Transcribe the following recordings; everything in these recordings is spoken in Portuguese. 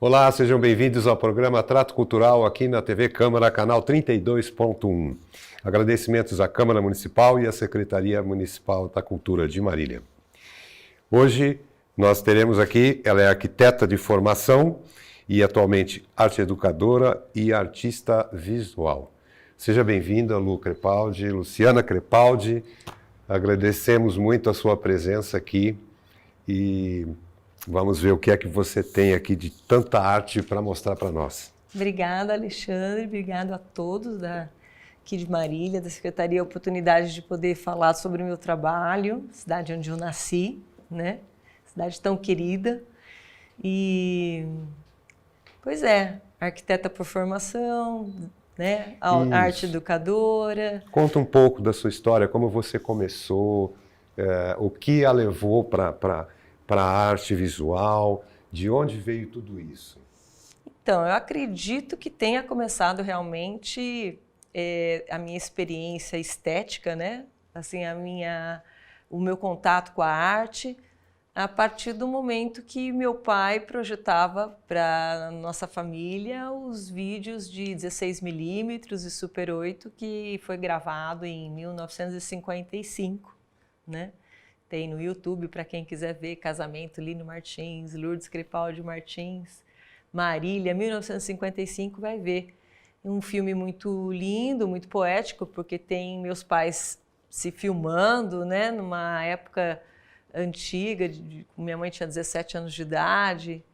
Olá, sejam bem-vindos ao programa Trato Cultural aqui na TV Câmara, canal 32.1. Agradecimentos à Câmara Municipal e à Secretaria Municipal da Cultura de Marília. Hoje nós teremos aqui, ela é arquiteta de formação e atualmente arte educadora e artista visual. Seja bem-vinda, Lu Crepaldi, Luciana Crepaldi. Agradecemos muito a sua presença aqui e vamos ver o que é que você tem aqui de tanta arte para mostrar para nós. Obrigada, Alexandre. Obrigado a todos aqui de Marília, da Secretaria, a oportunidade de poder falar sobre o meu trabalho, cidade onde eu nasci, né? Cidade tão querida. E, pois é, arquiteta por formação, né? Arte educadora. Conta um pouco da sua história, como você começou, o que a levou para a arte visual, de onde veio tudo isso? Então, eu acredito que tenha começado realmente a minha experiência estética, né? Assim, o meu contato com a arte, a partir do momento que meu pai projetava para a nossa família os vídeos de 16mm e Super 8, que foi gravado em 1955, né? Tem no YouTube, para quem quiser ver, Casamento Lino Martins, Lourdes Crepaldi Martins, Marília, 1955, vai ver. Um filme muito lindo, muito poético, porque tem meus pais se filmando, né, numa época antiga, minha mãe tinha 17 anos de idade.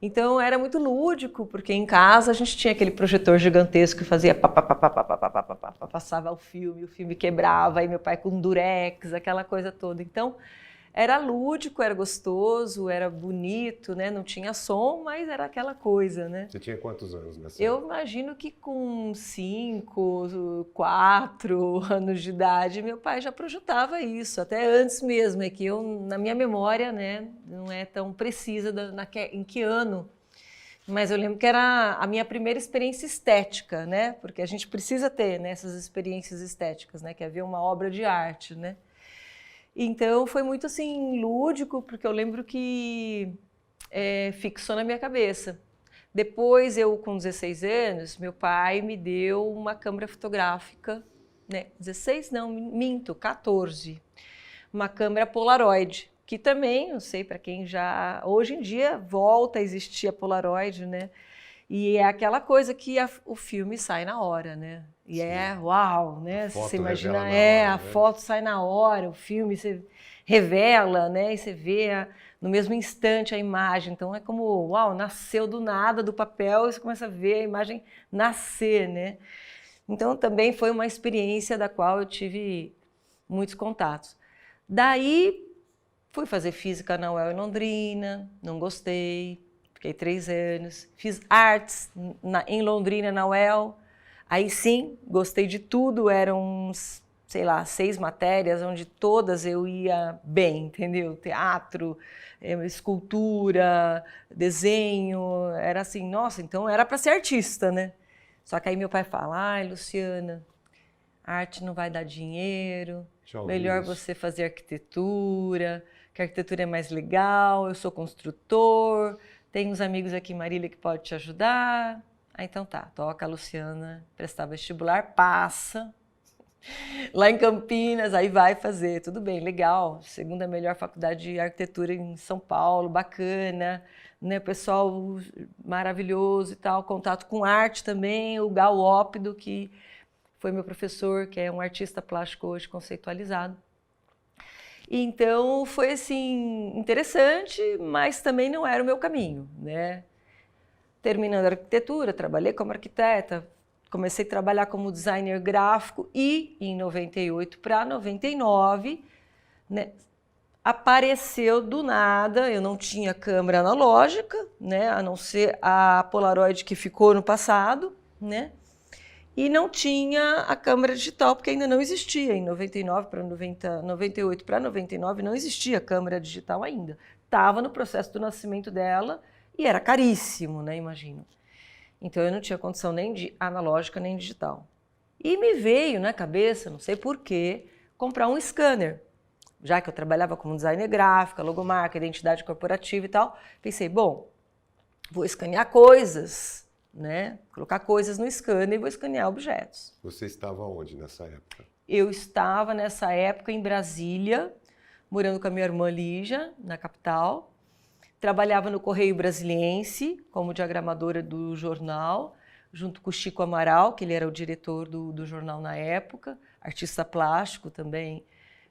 Então era muito lúdico, porque em casa a gente tinha aquele projetor gigantesco que fazia passava o filme quebrava, aí meu pai com durex, aquela coisa toda. Então era lúdico, era gostoso, era bonito, né? Não tinha som, mas era aquela coisa, né? Você tinha quantos anos nessa Eu época? imagino que com 5, 4 anos de idade, meu pai já projetava isso, até antes mesmo, é que eu, na minha memória, né, não é tão precisa em que ano, mas eu lembro que era a minha primeira experiência estética, né? Porque a gente precisa ter, né, essas experiências estéticas, né? Que é ver uma obra de arte, né? Então foi muito assim lúdico, porque eu lembro que fixou na minha cabeça. Depois eu, com 16 anos, meu pai me deu uma câmera fotográfica, né? 16 não, minto, 14. Uma câmera Polaroid, que também, não sei para quem já... Hoje em dia volta a existir a Polaroid, né? E é aquela coisa que o filme sai na hora, né? E Sim. Uau, né? Você imagina, revela na hora, a né? foto sai na hora, o filme você revela, né? E você vê no mesmo instante a imagem. Então é como, uau, nasceu do nada do papel e você começa a ver a imagem nascer, né? Então também foi uma experiência da qual eu tive muitos contatos. Daí fui fazer física na UEL em Londrina, não gostei. Fiquei 3 anos, fiz artes em Londrina, na UEL. Aí sim, gostei de tudo, eram, sei lá, 6 matérias, onde todas eu ia bem, entendeu? Teatro, escultura, desenho, era assim, nossa, então era para ser artista, né? Só que aí meu pai fala, ai, Luciana, arte não vai dar dinheiro, melhor você fazer arquitetura, que a arquitetura é mais legal, eu sou construtor, tem uns amigos aqui em Marília que podem te ajudar. Ah, então tá, toca a Luciana, prestar vestibular, passa. Lá em Campinas, aí vai fazer, tudo bem, legal. Segunda melhor faculdade de arquitetura em São Paulo, bacana, né? Pessoal maravilhoso e tal, contato com arte também, o Gal Ópido, que foi meu professor, que é um artista plástico hoje conceitualizado. Então foi assim interessante, mas também não era o meu caminho, né? Terminando a arquitetura, trabalhei como arquiteta, comecei a trabalhar como designer gráfico e em 98 para 99, né, apareceu do nada, eu não tinha câmera analógica, né, a não ser a Polaroid que ficou no passado, né? E não tinha a câmera digital, porque ainda não existia. Em 99 para 98 para 99 não existia câmera digital ainda. Estava no processo do nascimento dela e era caríssimo, né? Imagino. Então eu não tinha condição nem de analógica nem digital. E me veio na cabeça, não sei porquê, comprar um scanner. Já que eu trabalhava como designer gráfica, logomarca, identidade corporativa e tal, pensei, bom, vou escanear coisas, né? Colocar coisas no scanner e vou escanear objetos. Você estava onde nessa época? Eu estava nessa época em Brasília, morando com a minha irmã Lígia, na capital. Trabalhava no Correio Brasiliense como diagramadora do jornal, junto com o Chico Amaral, que ele era o diretor do jornal na época, artista plástico também,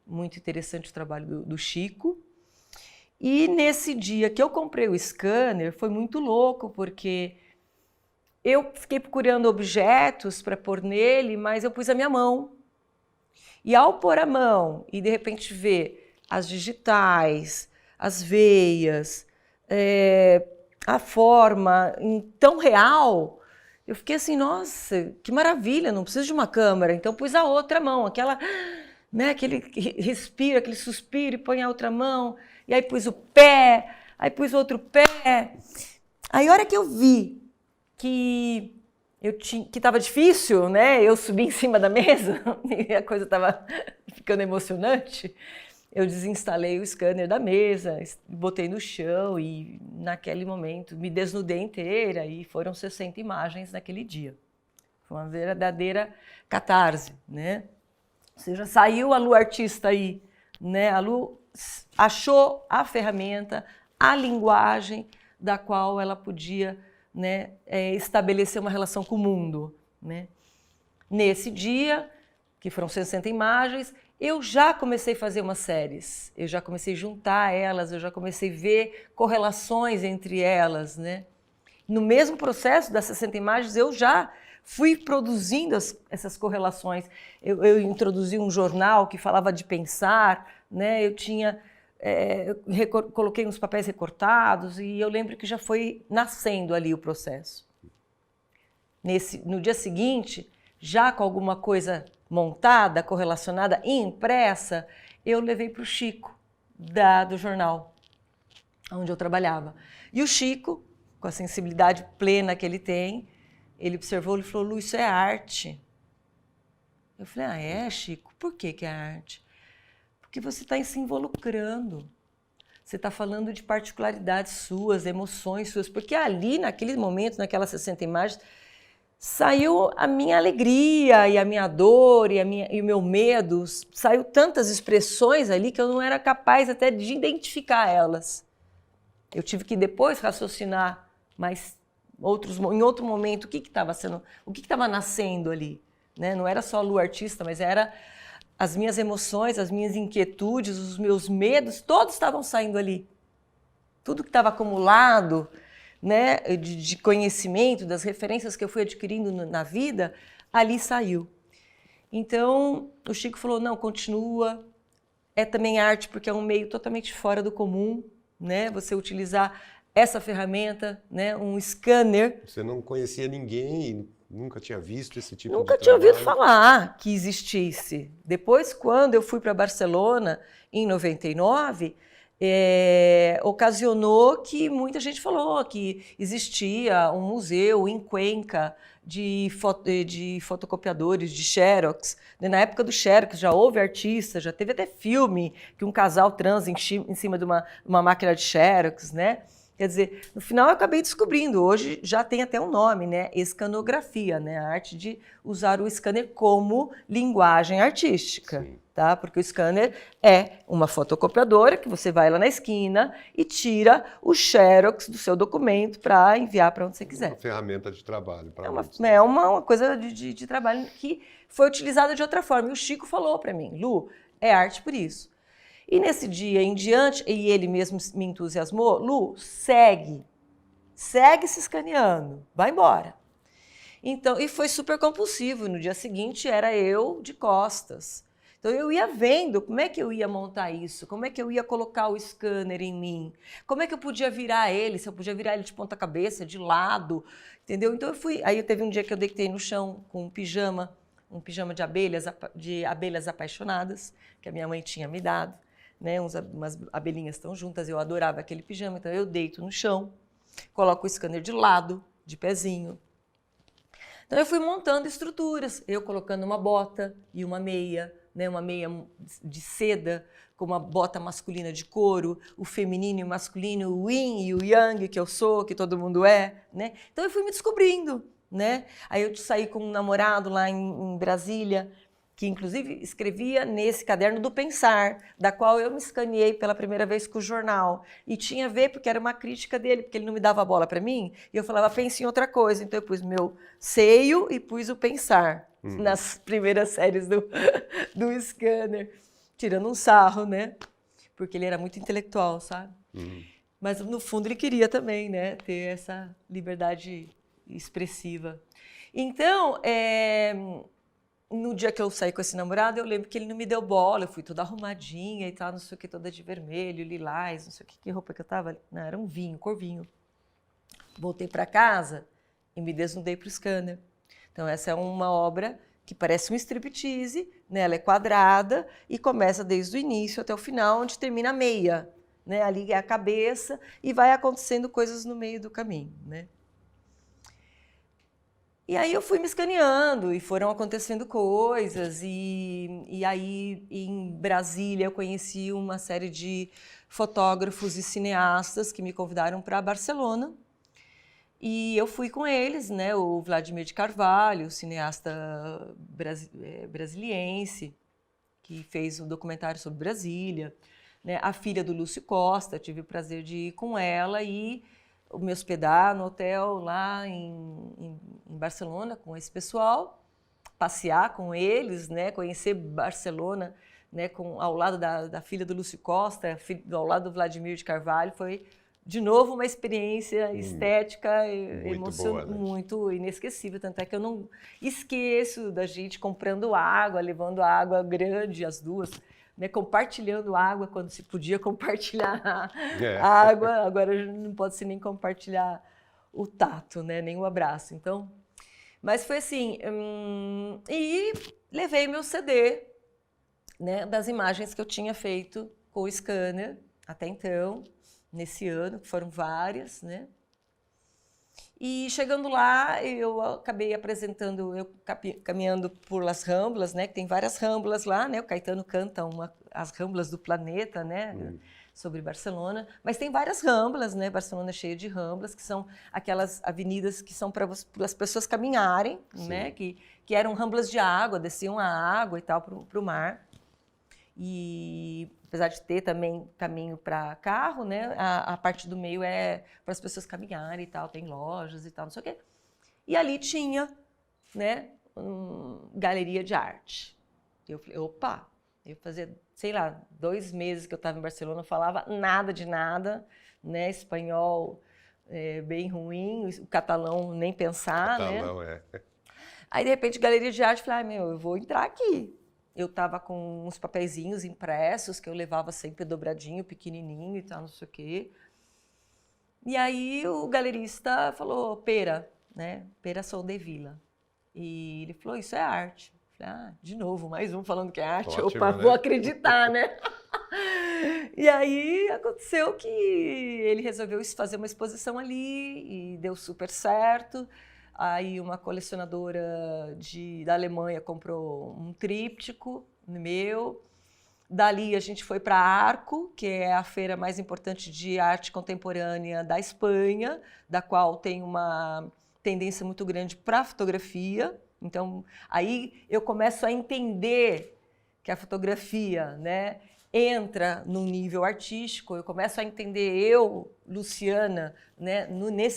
muito interessante o trabalho do Chico. E nesse dia que eu comprei o scanner, foi muito louco, porque eu fiquei procurando objetos para pôr nele, mas eu pus a minha mão. E ao pôr a mão e de repente ver as digitais, as veias, a forma tão real, eu fiquei assim, nossa, que maravilha, não preciso de uma câmera. Então pus a outra mão, aquela, né, aquele respiro, aquele suspiro e põe a outra mão. E aí pus o pé, aí pus o outro pé. Aí a hora que eu vi que estava difícil, né? Eu subi em cima da mesa e a coisa estava ficando emocionante. Eu desinstalei o scanner da mesa, botei no chão e naquele momento me desnudei inteira e foram 60 imagens naquele dia. Foi uma verdadeira catarse, né? Ou seja, saiu a Lu artista aí, né? A Lu achou a ferramenta, a linguagem da qual ela podia, né, estabelecer uma relação com o mundo, né? Nesse dia, que foram 60 imagens, eu já comecei a fazer umas séries, eu já comecei a juntar elas, eu já comecei a ver correlações entre elas, né? No mesmo processo das 60 imagens, eu já fui produzindo essas correlações. Eu introduzi um jornal que falava de pensar, né? Eu tinha... coloquei uns papéis recortados e eu lembro que já foi nascendo ali o processo. No dia seguinte, já com alguma coisa montada, correlacionada e impressa, eu levei para o Chico, do jornal, onde eu trabalhava. E o Chico, com a sensibilidade plena que ele tem, ele observou e falou, Lu, isso é arte. Eu falei, é, Chico? Por que é arte? Porque você está se involucrando. Você está falando de particularidades suas, emoções suas. Porque ali, naquele momento, naquelas 60 imagens, saiu a minha alegria e a minha dor e o meu medo. Saiu tantas expressões ali que eu não era capaz até de identificar elas. Eu tive que depois raciocinar, mas em outro momento, o que estava nascendo ali, né? Não era só a Lu artista, mas era as minhas emoções, as minhas inquietudes, os meus medos, todos estavam saindo ali. Tudo que estava acumulado, né, de conhecimento, das referências que eu fui adquirindo na vida, ali saiu. Então, o Chico falou, não, continua. É também arte, porque é um meio totalmente fora do comum, né? Você utilizar essa ferramenta, né, um scanner. Você não conhecia ninguém, nunca tinha visto esse tipo de Nunca trabalho? tinha ouvido falar que existisse. Depois, quando eu fui para Barcelona, em 99, ocasionou que muita gente falou que existia um museu em Cuenca de fotocopiadores, de Xerox. Na época do Xerox já houve artista, já teve até filme que um casal transa em cima de uma máquina de Xerox, né? Quer dizer, no final eu acabei descobrindo, hoje já tem até um nome, né? Escanografia, né? A arte de usar o scanner como linguagem artística, tá? Porque o scanner é uma fotocopiadora que você vai lá na esquina e tira o xerox do seu documento para enviar para onde você quiser. Uma ferramenta de trabalho. É uma coisa de trabalho que foi utilizada de outra forma. E o Chico falou para mim, Lu, é arte por isso. E nesse dia em diante, e ele mesmo me entusiasmou, Lu, segue se escaneando, vai embora. Então, e foi super compulsivo, no dia seguinte era eu de costas. Então eu ia vendo como é que eu ia montar isso, como é que eu ia colocar o scanner em mim, como é que eu podia virar ele, se eu podia virar ele de ponta cabeça, de lado, entendeu? Então aí teve um dia que eu deitei no chão com um pijama de abelhas apaixonadas, que a minha mãe tinha me dado. Né, umas abelhinhas estão juntas, eu adorava aquele pijama, então eu deito no chão, coloco o scanner de lado, de pezinho. Então eu fui montando estruturas, eu colocando uma bota e uma meia, né, uma meia de seda, com uma bota masculina de couro, o feminino e o masculino, o yin e o yang, que eu sou, que todo mundo é, né? Então eu fui me descobrindo, né? Aí eu saí com um namorado lá em Brasília, que inclusive escrevia nesse caderno do Pensar, da qual eu me escaneei pela primeira vez com o jornal. E tinha a ver, porque era uma crítica dele, porque ele não me dava bola para mim, e eu falava, pense em outra coisa. Então eu pus meu seio e pus o Pensar, nas primeiras séries do scanner, tirando um sarro, né? Porque ele era muito intelectual, sabe? Mas no fundo ele queria também, né? Ter essa liberdade expressiva. Então, no dia que eu saí com esse namorado, eu lembro que ele não me deu bola, eu fui toda arrumadinha e tal, não sei o que, toda de vermelho, lilás, não sei o que roupa que eu tava. Não, era um vinho, cor vinho. Voltei para casa e me desnudei para o scanner. Então, essa é uma obra que parece um striptease, né? Ela é quadrada e começa desde o início até o final, onde termina a meia, né? Ali é a cabeça e vai acontecendo coisas no meio do caminho, né? E aí eu fui me escaneando e foram acontecendo coisas e aí em Brasília eu conheci uma série de fotógrafos e cineastas que me convidaram para Barcelona. E eu fui com eles, né? O Vladimir de Carvalho, cineasta brasiliense, que fez um documentário sobre Brasília, né? A filha do Lúcio Costa, tive o prazer de ir com ela e me hospedar no hotel lá em Barcelona com esse pessoal, passear com eles, né? Conhecer Barcelona, né? Ao lado da filha do Lúcio Costa, ao lado do Vladimir de Carvalho, foi de novo uma experiência estética emocionante, né? Muito inesquecível, tanto é que eu não esqueço da gente comprando água, levando água grande, as duas, né, compartilhando água quando se podia compartilhar água, agora não pode se nem compartilhar o tato, né, nem o abraço. Então, mas foi assim, e levei meu CD, né, das imagens que eu tinha feito com o scanner até então, nesse ano, que foram várias, né? E chegando lá, eu acabei apresentando, eu caminhando por Las Ramblas, né? Que tem várias Ramblas lá, né? O Caetano canta as Ramblas do Planeta, né? Sobre Barcelona. Mas tem várias Ramblas, né? Barcelona é cheia de Ramblas, que são aquelas avenidas que são para as pessoas caminharem, né? Que eram Ramblas de água, desciam a água e tal para o mar. E apesar de ter também caminho para carro, né, a parte do meio é para as pessoas caminharem e tal, tem lojas e tal, não sei o quê. E ali tinha, né, galeria de arte. Eu falei, opa, eu fazia, sei lá, 2 meses que eu estava em Barcelona, não falava nada de nada, né, espanhol bem ruim, o catalão nem pensar, catalão, né? Aí, de repente, galeria de arte, eu falei, eu vou entrar aqui. Eu estava com uns papeizinhos impressos que eu levava sempre dobradinho, pequenininho e tal, não sei o quê. E aí o galerista falou, pera, né? Pera Sol de Vila. E ele falou, isso é arte. Eu falei, de novo, mais um falando que é arte. Ótimo, opa, né? vou acreditar, né? E aí aconteceu que ele resolveu fazer uma exposição ali e deu super certo. Aí uma colecionadora da Alemanha comprou um tríptico meu. Dali a gente foi para Arco, que é a feira mais importante de arte contemporânea da Espanha, da qual tem uma tendência muito grande para a fotografia. Então, aí eu começo a entender que a fotografia, né, entra num nível artístico, eu começo a entender Luciana, né,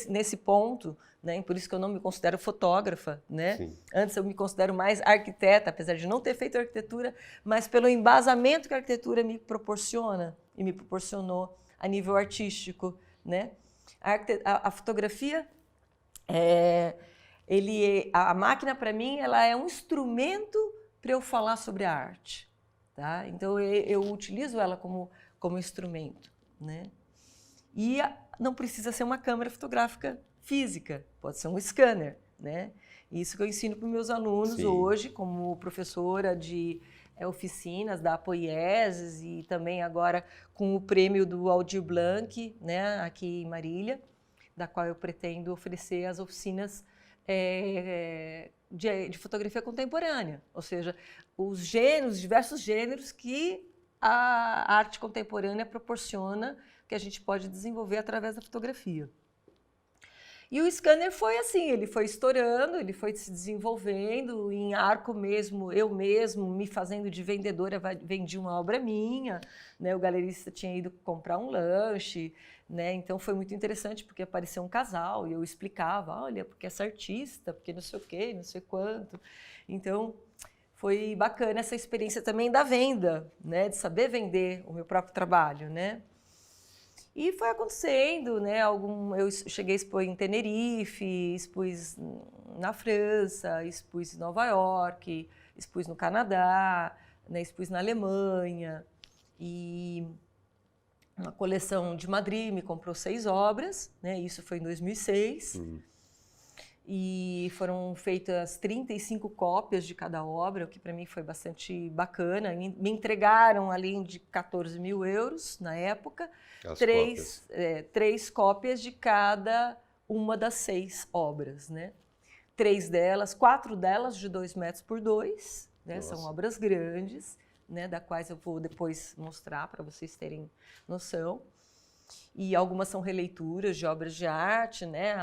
nesse ponto, né, por isso que eu não me considero fotógrafa, né? Sim. Antes eu me considero mais arquiteta, apesar de não ter feito arquitetura, mas pelo embasamento que a arquitetura me proporciona e me proporcionou a nível artístico, né? A fotografia, a máquina para mim, ela é um instrumento para eu falar sobre a arte. Tá? Então, eu utilizo ela como instrumento, né? E não precisa ser uma câmera fotográfica física, pode ser um scanner, né? Isso que eu ensino para os meus alunos hoje, como professora de oficinas da Poieses e também agora com o prêmio do Aldir Blanc, né, aqui em Marília, da qual eu pretendo oferecer as oficinas de fotografia contemporânea, ou seja, os gêneros, diversos gêneros que a arte contemporânea proporciona, que a gente pode desenvolver através da fotografia. E o scanner foi assim, ele foi estourando, ele foi se desenvolvendo, em Arco mesmo, eu mesmo me fazendo de vendedora, vendi uma obra minha, né? O galerista tinha ido comprar um lanche, né? Então foi muito interessante, porque apareceu um casal e eu explicava, olha, porque essa artista, porque não sei o quê, não sei quanto. Então foi bacana essa experiência também da venda, né? De saber vender o meu próprio trabalho, né? E foi acontecendo, né? Eu cheguei a expor em Tenerife, expus na França, expus em Nova York, expus no Canadá, né? Expus na Alemanha. E uma coleção de Madrid me comprou 6 obras, né? Isso foi em 2006. E foram feitas 35 cópias de cada obra, o que para mim foi bastante bacana. Me entregaram, além de 14 mil euros na época, três cópias de cada uma das 6 obras, né? 4 delas de 2 metros por 2, né? São obras grandes, né? Da quais eu vou depois mostrar para vocês terem noção. E algumas são releituras de obras de arte, né?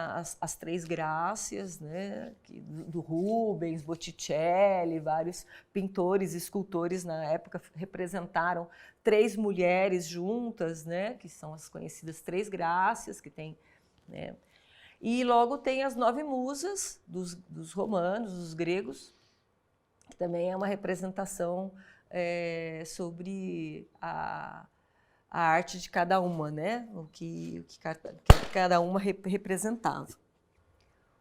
As Três Grácias, né? Do Rubens, Botticelli, vários pintores e escultores na época representaram 3 mulheres juntas, né? Que são as conhecidas Três Grácias, que tem, né? E logo tem as 9 musas dos romanos, dos gregos, que também é uma representação sobre a arte de cada uma, né? O que cada uma representava.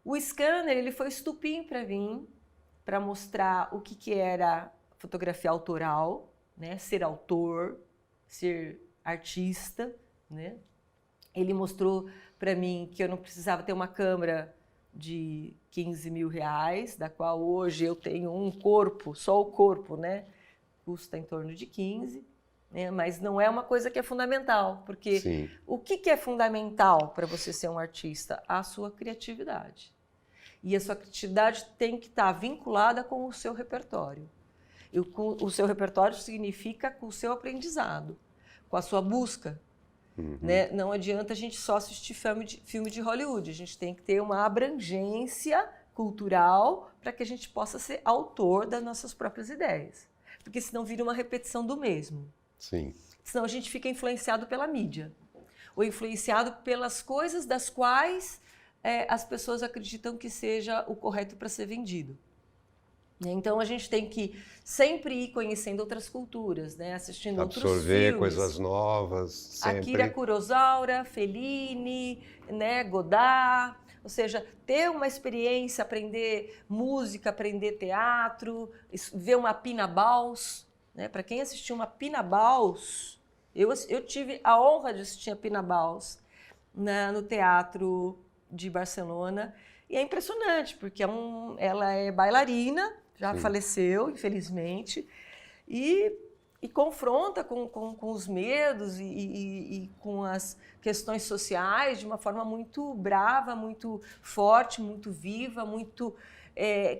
O scanner ele foi estupim para mim, para mostrar o que era fotografia autoral, né? Ser autor, ser artista, né? Ele mostrou para mim que eu não precisava ter uma câmera de 15 mil reais, da qual hoje eu tenho um corpo, só o corpo, né? Custa em torno de 15. Mas não é uma coisa que é fundamental, porque o que é fundamental para você ser um artista? A sua criatividade. E a sua criatividade tem que estar vinculada com o seu repertório. O seu repertório significa com o seu aprendizado, com a sua busca. Né? Não adianta a gente só assistir filme de Hollywood, a gente tem que ter uma abrangência cultural para que a gente possa ser autor das nossas próprias ideias. Porque senão vira uma repetição do mesmo. Sim. Senão a gente fica influenciado pela mídia, ou influenciado pelas coisas das quais as pessoas acreditam que seja o correto para ser vendido. Então a gente tem que sempre ir conhecendo outras culturas, né? Assistindo outros filmes. Absorver coisas novas, sempre. Akira Kurosawa, Fellini, né? Godard. Ou seja, ter uma experiência, aprender música, aprender teatro, ver uma Pina Bausch. Né? Para quem assistiu uma Pina Bausch, eu tive a honra de assistir a Pina Bausch no Teatro de Barcelona, e é impressionante, porque ela é bailarina, já faleceu, infelizmente, e confronta com os medos e com as questões sociais de uma forma muito brava, muito forte, muito viva, muito...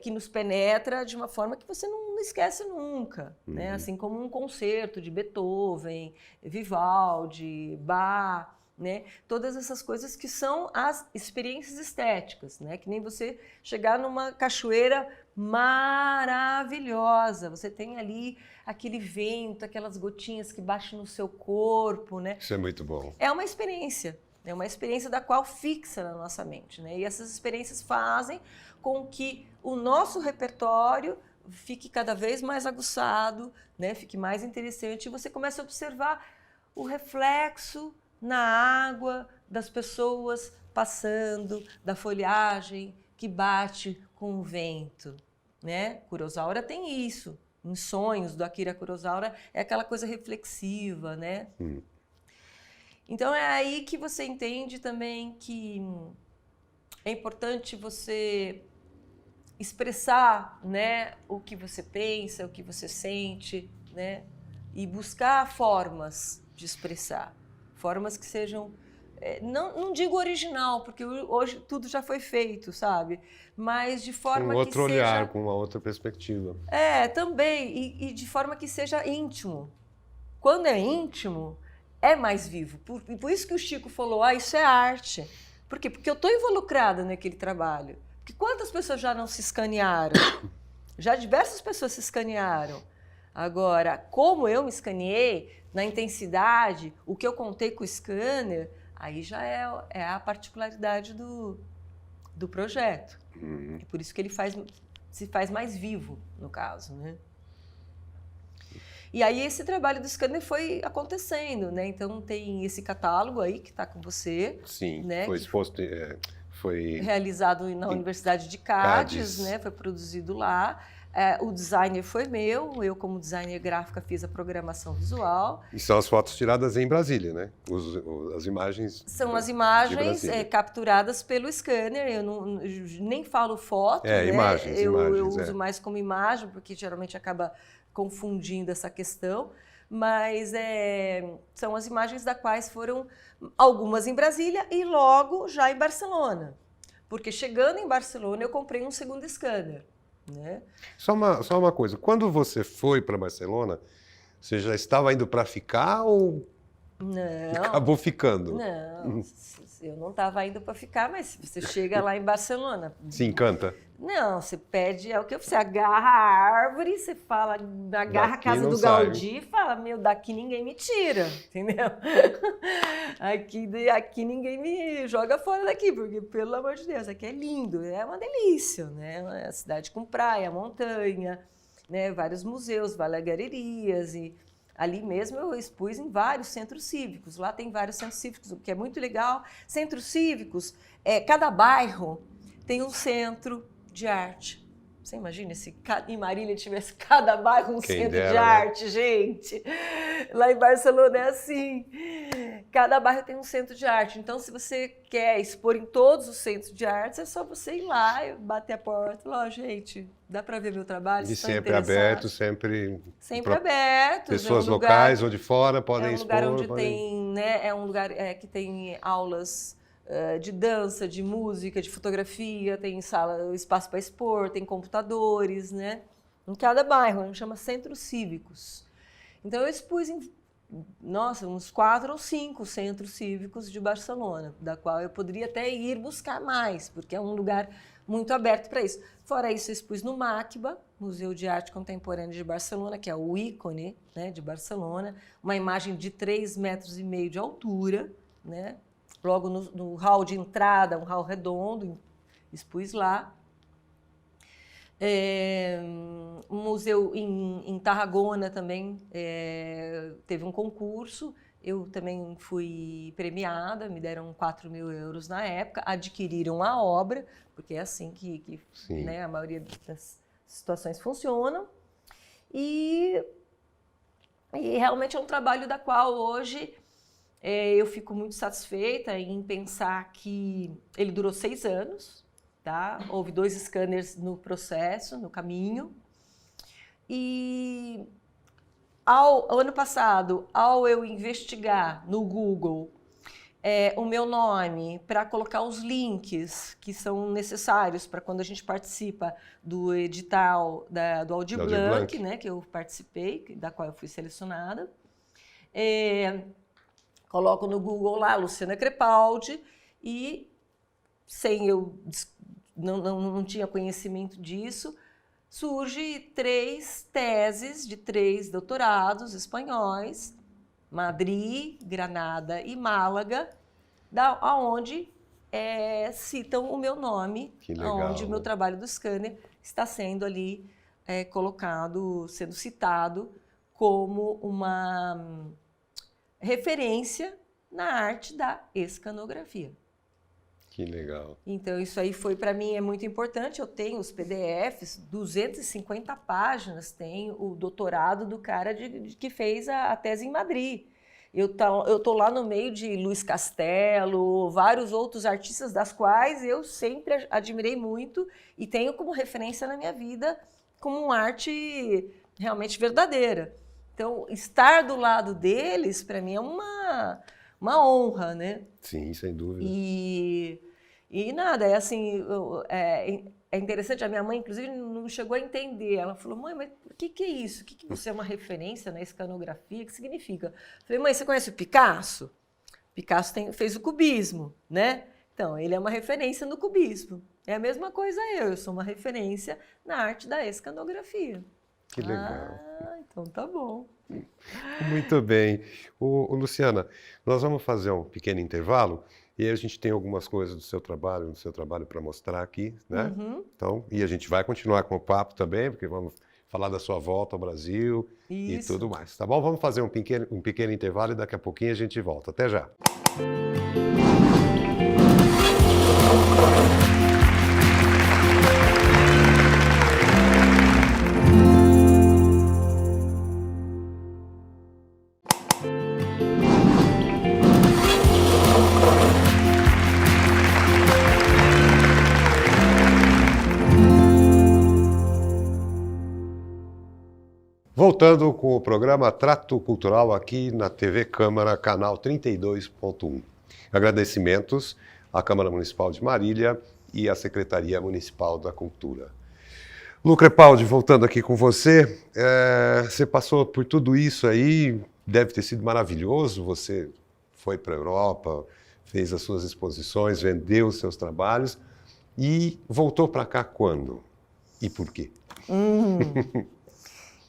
que nos penetra de uma forma que você não esquece nunca, né? Assim como um concerto de Beethoven, Vivaldi, Bach, né? Todas essas coisas que são as experiências estéticas, né? Que nem você chegar numa cachoeira maravilhosa, você tem ali aquele vento, aquelas gotinhas que baixam no seu corpo, né? Isso é muito bom. É uma experiência da qual fixa na nossa mente, né? E essas experiências fazem com que o nosso repertório fique cada vez mais aguçado, né? Fique mais interessante, e você começa a observar o reflexo na água das pessoas passando, da folhagem que bate com o vento, né? Kurosawa tem isso. Em Sonhos, do Akira Kurosawa, é aquela coisa reflexiva, né? Então é aí que você entende também que é importante você expressar, né, o que você pensa, o que você sente, né, e buscar formas de expressar, formas que sejam não digo original, porque hoje tudo já foi feito, sabe? Mas de forma com outro que olhar, seja... com uma outra perspectiva. Também, e de forma que seja íntimo. Quando é íntimo, é mais vivo. Por isso que o Chico falou, isso é arte. Por quê? Porque eu estou involucrada naquele trabalho. Porque quantas pessoas já não se escanearam? Já diversas pessoas se escanearam. Agora, como eu me escaneei, na intensidade, o que eu contei com o scanner, aí já é a particularidade do projeto. É por isso que ele se faz mais vivo, no caso, né? E aí esse trabalho do scanner foi acontecendo, né? Então tem esse catálogo aí que está com você. Sim, né? foi exposto, foi realizado na Universidade de Cádiz, né? Foi produzido lá. O designer foi eu como designer gráfica fiz a programação visual. E são as fotos tiradas em Brasília, né? As imagens. São as imagens capturadas pelo scanner. Eu nem falo foto, né? Imagens. Eu uso mais como imagem, porque geralmente acaba confundindo essa questão. Mas são as imagens das quais foram algumas em Brasília e logo já em Barcelona. Porque chegando em Barcelona eu comprei um segundo scanner. Né? Só uma coisa, quando você foi para Barcelona, você já estava indo para ficar ou acabou ficando? Não, eu não estava indo para ficar, mas você chega lá em Barcelona. Se encanta? Não, você pede, você agarra a árvore, você fala, agarra a casa do Gaudí e fala, daqui ninguém me tira, entendeu? Aqui ninguém me joga fora daqui, porque, pelo amor de Deus, aqui é lindo, é uma delícia, né? É uma cidade com praia, montanha, né? Vários museus, várias galerias, e ali mesmo eu expus em vários centros cívicos, lá tem vários centros cívicos, o que é muito legal. Centros cívicos, cada bairro tem um centro de arte. Você imagina se em Marília tivesse cada bairro um centro de arte, gente? Lá em Barcelona é assim. Cada bairro tem um centro de arte. Então, se você quer expor em todos os centros de arte, é só você ir lá e bater a porta. Falar, gente, dá para ver meu trabalho? E sempre aberto, sempre aberto. Pessoas locais ou de fora podem expor. É um lugar onde tem, né? É um lugar que tem aulas de dança, de música, de fotografia, tem espaço para expor, tem computadores, né? Em cada bairro, chama Centros Cívicos. Então eu expus uns 4 ou 5 centros cívicos de Barcelona, da qual eu poderia até ir buscar mais, porque é um lugar muito aberto para isso. Fora isso, eu expus no MACBA, Museu de Arte Contemporânea de Barcelona, que é o ícone, né, de Barcelona, uma imagem de 3,5 metros de altura, né? Logo no hall de entrada, um hall redondo, expus lá. Um museu em Tarragona também teve um concurso, eu também fui premiada, me deram 4.000 euros na época, adquiriram a obra, porque é assim que né, a maioria das situações funcionam. E realmente é um trabalho da qual hoje eu fico muito satisfeita em pensar que ele durou 6 anos, tá? Houve 2 scanners no processo, no caminho. E ano passado, ao eu investigar no Google o meu nome para colocar os links que são necessários para quando a gente participa do edital do Aldir Blanc, né, que eu participei, da qual eu fui selecionada, coloco no Google lá, Luciana Crepaldi, e sem eu não tinha conhecimento disso, surge 3 teses de 3 doutorados espanhóis, Madrid, Granada e Málaga, aonde citam o meu nome, onde o meu trabalho do scanner está sendo ali colocado, sendo citado como uma referência na arte da escanografia. Que legal. Então, isso aí para mim é muito importante. Eu tenho os PDFs, 250 páginas, tem o doutorado do cara que fez a tese em Madrid. Eu tô lá no meio de Luiz Castelo, vários outros artistas das quais eu sempre admirei muito e tenho como referência na minha vida como uma arte realmente verdadeira. Então, estar do lado deles, para mim, é uma honra, né? Sim, sem dúvida. E nada, é assim, é interessante, a minha mãe, inclusive, não chegou a entender. Ela falou, mãe, mas o que é isso? O que você é uma referência na escanografia? O que significa? Eu falei, mãe, você conhece o Picasso? Picasso fez o cubismo, né? Então, ele é uma referência no cubismo. É a mesma coisa eu sou uma referência na arte da escanografia. Que legal. Então tá bom. Muito bem. Luciana, nós vamos fazer um pequeno intervalo e aí a gente tem algumas coisas do seu trabalho para mostrar aqui, né? Então, e a gente vai continuar com o papo também, porque vamos falar da sua volta ao Brasil e tudo mais, tá bom? Vamos fazer um pequeno intervalo e daqui a pouquinho a gente volta. Até já. Voltando com o programa Trato Cultural aqui na TV Câmara, canal 32.1. Agradecimentos à Câmara Municipal de Marília e à Secretaria Municipal da Cultura. Lu Crepaldi, voltando aqui com você, você passou por tudo isso aí, deve ter sido maravilhoso, você foi para a Europa, fez as suas exposições, vendeu os seus trabalhos e voltou para cá quando? E por quê?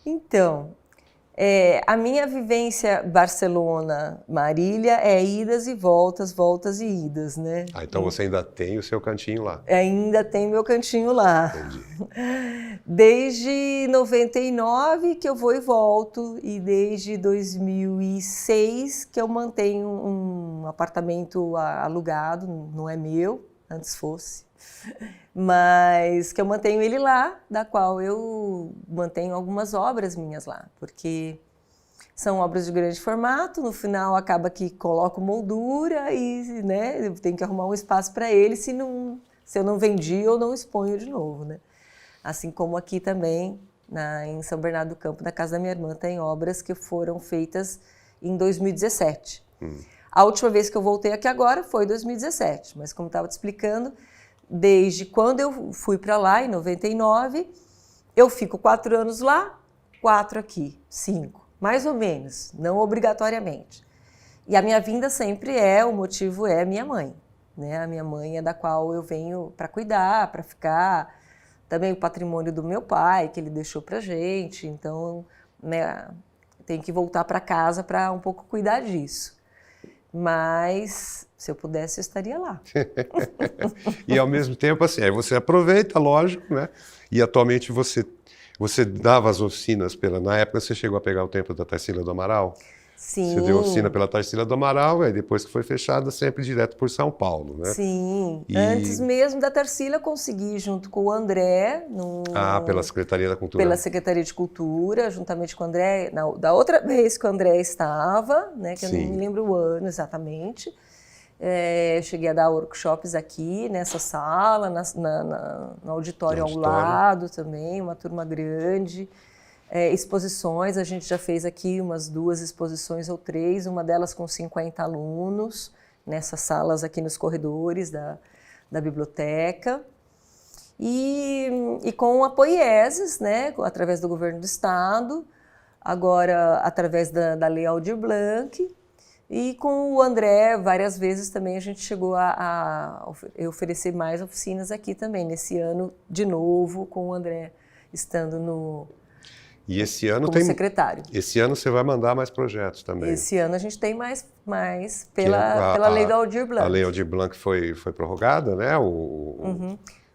Então, a minha vivência Barcelona-Marília é idas e voltas, voltas e idas, né? Então você ainda tem o seu cantinho lá? Ainda tem meu cantinho lá. Entendi. Desde 99 que eu vou e volto e desde 2006 que eu mantenho um apartamento alugado, não é meu, antes fosse. Mas que eu mantenho ele lá, da qual eu mantenho algumas obras minhas lá, porque são obras de grande formato, no final acaba que coloco moldura e, né, eu tenho que arrumar um espaço para ele se eu não vendi eu não exponho de novo, né? Assim como aqui também, em São Bernardo do Campo, na casa da minha irmã, tem obras que foram feitas em 2017. A última vez que eu voltei aqui agora foi em 2017, mas como estava te explicando, desde quando eu fui para lá, em 99, eu fico 4 anos lá, 4 aqui, 5, mais ou menos, não obrigatoriamente. E a minha vinda sempre o motivo é minha mãe, né? A minha mãe é da qual eu venho para cuidar, para ficar, também o patrimônio do meu pai, que ele deixou para gente, então, né, tenho que voltar para casa para um pouco cuidar disso. Mas, se eu pudesse, eu estaria lá. E ao mesmo tempo, assim, aí você aproveita, lógico, né? E atualmente você dava as oficinas na época você chegou a pegar o templo da Tarsila do Amaral? Sim. Você deu oficina pela Tarsila do Amaral, aí depois que foi fechada, sempre direto por São Paulo, né? Sim. Antes mesmo da Tarsila, consegui, junto com o André... pela Secretaria da Cultura. Pela Secretaria de Cultura, juntamente com o André, da outra vez que o André estava, né, que eu não me lembro o ano exatamente, eu cheguei a dar workshops aqui, nessa sala, no auditório ao lado também, uma turma grande. Exposições, a gente já fez aqui umas 2 exposições ou 3, uma delas com 50 alunos, nessas salas aqui nos corredores da biblioteca. E com a Poieses, né, através do governo do estado, agora através da Lei Aldir Blanc, e com o André, várias vezes também a gente chegou a oferecer mais oficinas aqui também, nesse ano, de novo, com o André estando E esse ano como secretário. Esse ano você vai mandar mais projetos também. Esse ano a gente tem mais pela Lei do Aldir Blanc. A Lei Aldir Blanc foi prorrogada, né?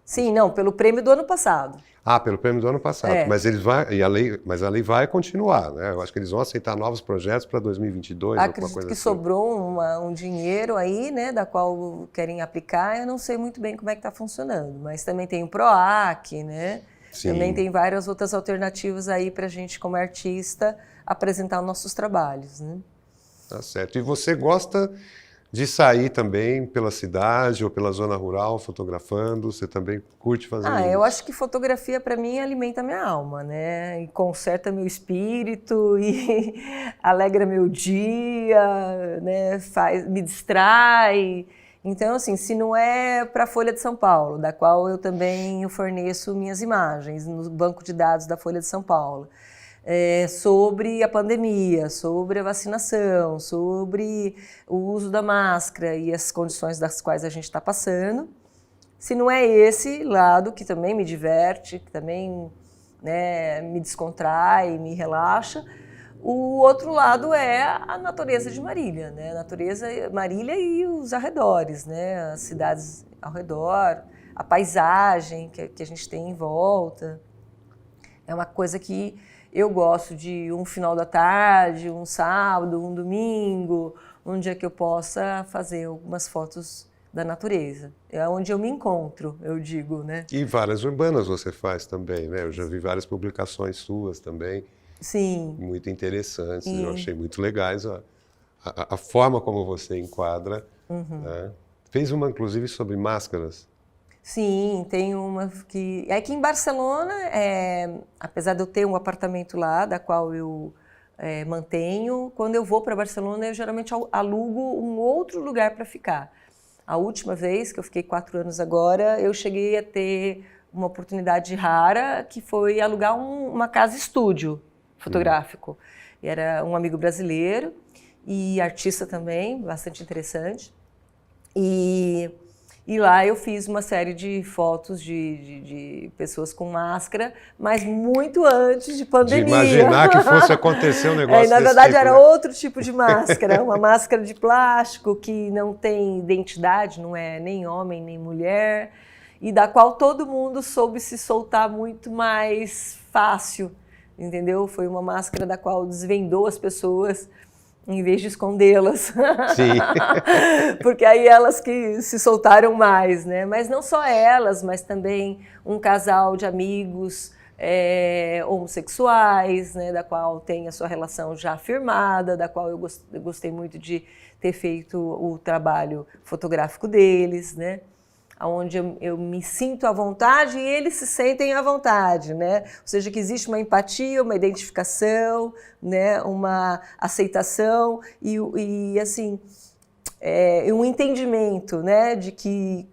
Sim, não, pelo prêmio do ano passado. Pelo prêmio do ano passado. Mas a lei vai continuar, né? Eu acho que eles vão aceitar novos projetos para 2022, alguma coisa Acredito que assim. sobrou um dinheiro aí, né, da qual querem aplicar. Eu não sei muito bem como é que está funcionando, mas também tem o PROAC, né? Sim. Também tem várias outras alternativas aí para a gente, como artista, apresentar os nossos trabalhos, né? Tá certo. E você gosta de sair também pela cidade ou pela zona rural fotografando? Você também curte fazer isso? Eu acho que fotografia para mim alimenta minha alma, né? E conserta meu espírito e alegra meu dia, né? Me distrai. Então, assim, se não é para a Folha de São Paulo, da qual eu também forneço minhas imagens no banco de dados da Folha de São Paulo, sobre a pandemia, sobre a vacinação, sobre o uso da máscara e as condições das quais a gente está passando. Se não é esse lado que também me diverte, que também, né, me descontrai, me relaxa, o outro lado é a natureza de Marília, né? A natureza, Marília e os arredores, né? As cidades ao redor, a paisagem que a gente tem em volta. É uma coisa que eu gosto de um final da tarde, um sábado, um domingo, um dia que eu possa fazer algumas fotos da natureza. É onde eu me encontro, eu digo, né? E várias urbanas você faz também, né? Eu já vi várias publicações suas também. Sim. Muito interessantes, eu achei muito legais a forma como você enquadra. Né? Fez uma, inclusive, sobre máscaras. Sim, tem uma que... Aqui em Barcelona, apesar de eu ter um apartamento lá, da qual eu mantenho, quando eu vou para Barcelona, eu geralmente alugo um outro lugar para ficar. A última vez, que eu fiquei 4 anos agora, eu cheguei a ter uma oportunidade rara, que foi alugar uma casa-estúdio fotográfico. Era um amigo brasileiro e artista também, bastante interessante. E lá eu fiz uma série de fotos de pessoas com máscara, mas muito antes de pandemia. De imaginar que fosse acontecer um negócio na desse verdade tipo, era né? outro tipo de máscara, uma máscara de plástico que não tem identidade, não é nem homem nem mulher, e da qual todo mundo soube se soltar muito mais fácil, entendeu? Foi uma máscara da qual desvendou as pessoas, em vez de escondê-las. Sim. Porque aí elas que se soltaram mais, né? Mas não só elas, mas também um casal de amigos homossexuais, né? Da qual tem a sua relação já firmada, da qual eu gostei muito de ter feito o trabalho fotográfico deles, né? Onde eu me sinto à vontade e eles se sentem à vontade, né? Ou seja, que existe uma empatia, uma identificação, né? Uma aceitação e assim, um entendimento, né? De que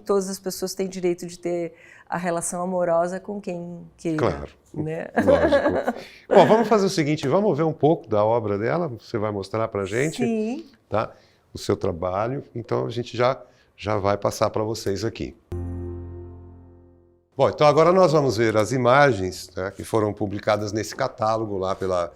todas as pessoas têm direito de ter a relação amorosa com quem queira. Claro, né? Lógico. Bom, vamos fazer o seguinte, vamos ver um pouco da obra dela, você vai mostrar pra gente. Sim. Tá? O seu trabalho, então a gente já vai passar para vocês aqui. Bom, então agora nós vamos ver as imagens, né, que foram publicadas nesse catálogo lá pela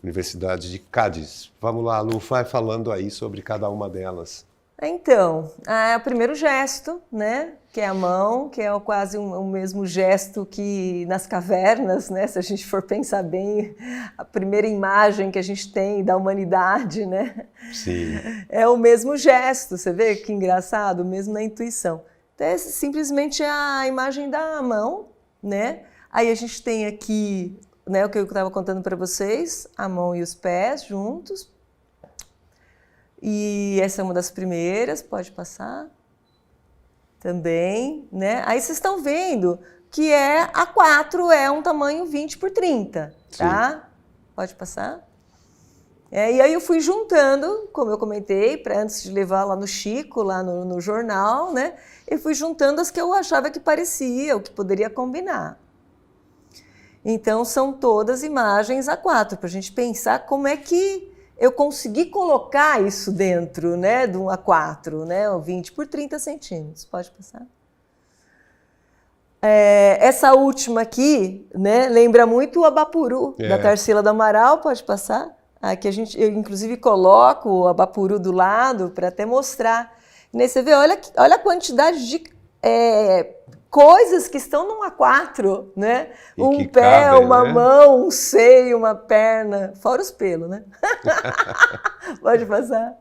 Universidade de Cádiz. Vamos lá, Lu, vai falando aí sobre cada uma delas. Então, o primeiro gesto, né, que é a mão, que é quase o mesmo gesto que nas cavernas, né, se a gente for pensar bem, a primeira imagem que a gente tem da humanidade, né, Sim. É o mesmo gesto, você vê que engraçado, mesmo na intuição. Então, é simplesmente a imagem da mão, né, aí a gente tem aqui, né, o que eu estava contando para vocês, a mão e os pés juntos. E essa é uma das primeiras, pode passar. Também, né? Aí vocês estão vendo que A4 é um tamanho 20 por 30, tá? Sim. Pode passar. E aí eu fui juntando, como eu comentei, antes de levar lá no Chico, lá no jornal, né? Eu fui juntando as que eu achava que parecia, o que poderia combinar. Então são todas imagens A4, para a gente pensar como é que eu consegui colocar isso dentro, né, de um A4, né, 20 por 30 centímetros. Pode passar? Essa última aqui, né, lembra muito o Abapuru, da Tarsila do Amaral. Pode passar? Aqui eu inclusive coloco o Abapuru do lado para até mostrar. E aí você vê, olha a quantidade de coisas que estão num A4, né? Um pé, cabem, uma mão, um seio, uma perna, fora os pelos, né? Pode passar.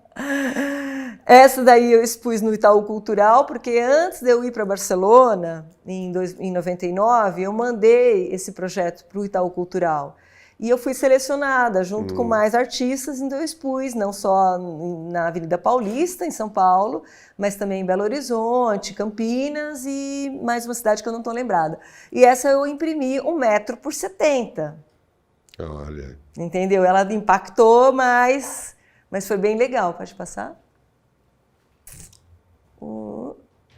Essa daí eu expus no Itaú Cultural, porque antes de eu ir para Barcelona, em 99, eu mandei esse projeto para o Itaú Cultural. E eu fui selecionada junto com mais artistas, então eu expus não só na Avenida Paulista, em São Paulo, mas também em Belo Horizonte, Campinas e mais uma cidade que eu não estou lembrada. E essa eu imprimi 1 metro por 70. Olha. Entendeu? Ela impactou, mas foi bem legal. Pode passar?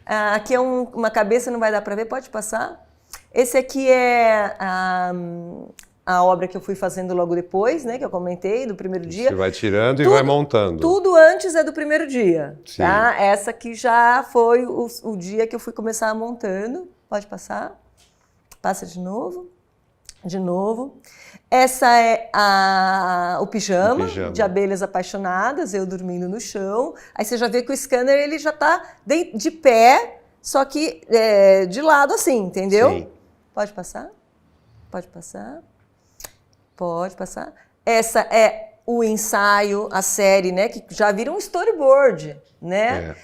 Aqui é uma cabeça, não vai dar para ver, pode passar? Esse aqui é a obra que eu fui fazendo logo depois, né, que eu comentei, do primeiro dia. Você vai tirando e vai montando. Tudo antes é do primeiro dia, Sim. tá? Essa aqui já foi o dia que eu fui começar montando. Pode passar? Passa de novo. De novo. Essa é o pijama de abelhas apaixonadas, eu dormindo no chão. Aí você já vê que o scanner ele já está de pé, só que de lado assim, entendeu? Sim. Pode passar? Pode passar? Pode passar. Essa é o ensaio, a série, né? Que já vira um storyboard, né?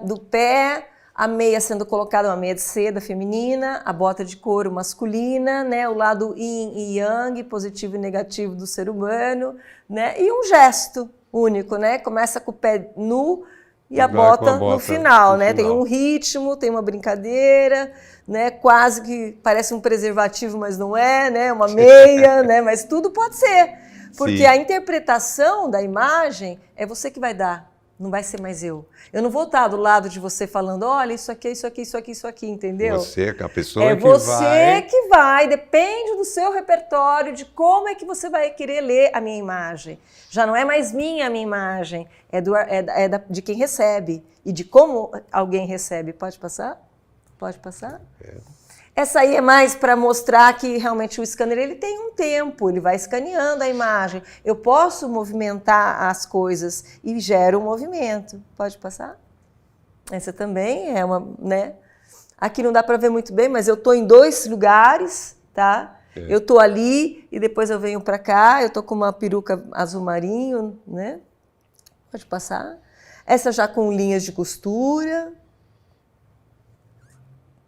Do pé, a meia sendo colocada, uma meia de seda feminina, a bota de couro masculina, né? O lado yin e yang, positivo e negativo do ser humano, né? E um gesto único, né? Começa com o pé nu e a bota no final, né? Tem um ritmo, tem uma brincadeira, né? Quase que parece um preservativo, mas não é, né? Uma meia, né? Mas tudo pode ser, porque a interpretação da imagem é você que vai dar, não vai ser mais eu. Eu não vou estar do lado de você falando, olha, isso aqui, isso aqui, isso aqui, isso aqui, entendeu? Você, a pessoa que vai. É você que vai, depende do seu repertório, de como é que você vai querer ler a minha imagem. Já não é mais minha a minha imagem, de quem recebe e de como alguém recebe. Pode passar? Pode passar? Essa aí é mais para mostrar que realmente o scanner ele tem um tempo, ele vai escaneando a imagem. Eu posso movimentar as coisas e gera um movimento. Pode passar? Essa também é uma, né? Aqui não dá para ver muito bem, mas eu estou em 2 lugares, tá? Eu estou ali e depois eu venho para cá. Eu estou com uma peruca azul marinho, né? Pode passar? Essa já com linhas de costura.